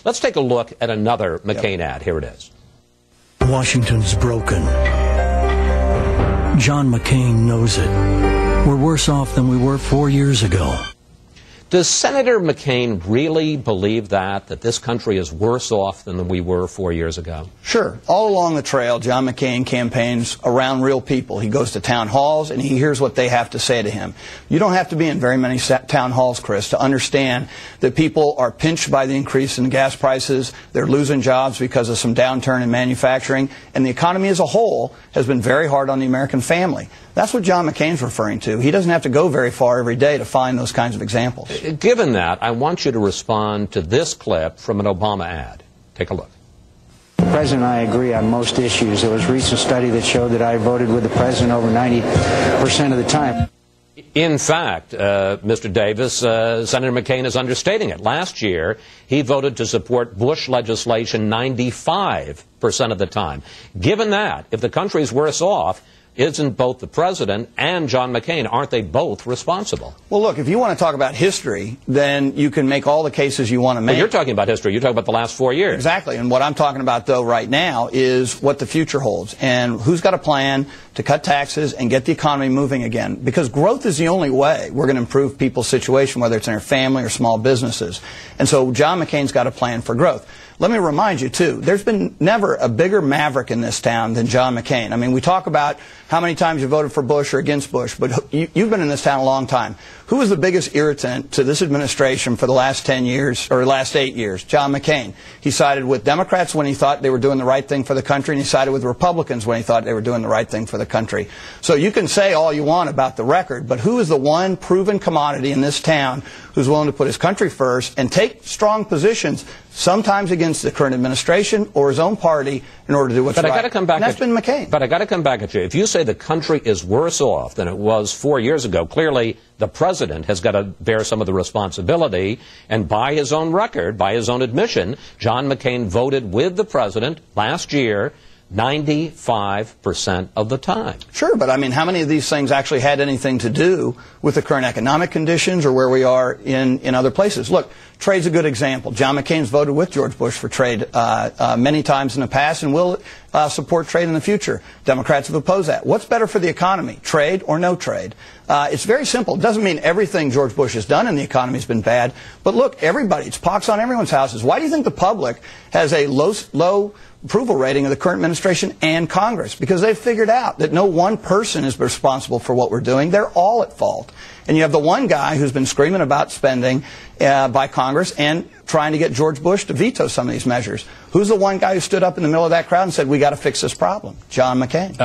Let's take a look at another McCain ad. Here it is. Washington's broken. John McCain knows it. We're worse off than we were 4 years ago. Does Senator McCain really believe that this country is worse off than we were 4 years ago? Sure. All along the trail, John McCain campaigns around real people. He goes to town halls and he hears what they have to say to him. You don't have to be in very many town halls, Chris, to understand that people are pinched by the increase in gas prices. They're losing jobs because of some downturn in manufacturing. And the economy as a whole has been very hard on the American family. That's what John McCain's referring to. He doesn't have to go very far every day to find those kinds of examples. Given that, I want you to respond to this clip from an Obama ad. Take a look. The President and I agree on most issues. There was a recent study that showed that I voted with the President over 90% of the time. In fact, Mr. Davis, Senator McCain is understating it. Last year, he voted to support Bush legislation 95% of the time. Given that, if the country's worse off, isn't both the President and John McCain, aren't they both responsible? Well, look, if you want to talk about history, then you can make all the cases you want to make. Well, you're talking about history. You're talking about the last 4 years. Exactly. And what I'm talking about, though, right now is what the future holds and who's got a plan to cut taxes and get the economy moving again. Because growth is the only way we're going to improve people's situation, whether it's in their family or small businesses. And so John McCain's got a plan for growth. Let me remind you, too, there's been never a bigger maverick in this town than John McCain. I mean, we talk about how many times you voted for Bush or against Bush, but you've been in this town a long time. Who was the biggest irritant to this administration for the last 10 years, or last 8 years? John McCain. He sided with Democrats when he thought they were doing the right thing for the country, and he sided with Republicans when he thought they were doing the right thing for the country. So you can say all you want about the record, but who is the one proven commodity in this town who's willing to put his country first and take strong positions, sometimes against the current administration or his own party, in order to do what's right? I got to come back. And that's been McCain. But I got to come back at you. If you say the country is worse off than it was 4 years ago, clearly the President has got to bear some of the responsibility. And by his own record, by his own admission, John McCain voted with the President last year 95% of the time. Sure, but I mean, how many of these things actually had anything to do with the current economic conditions or where we are in other places? Look, trade's a good example. John McCain's voted with George Bush for trade many times in the past and will support trade in the future. Democrats have opposed that. What's better for the economy, trade or no trade? It's very simple. It doesn't mean everything George Bush has done in the economy has been bad, but look, it's pox on everyone's houses. Why do you think the public has a low approval rating of the current administration and Congress? Because they've figured out that no one person is responsible for what we're doing. They're all at fault. And you have the one guy who's been screaming about spending by Congress and trying to get George Bush to veto some of these measures. Who's the one guy who stood up in the middle of that crowd and said, we got to fix this problem? John McCain.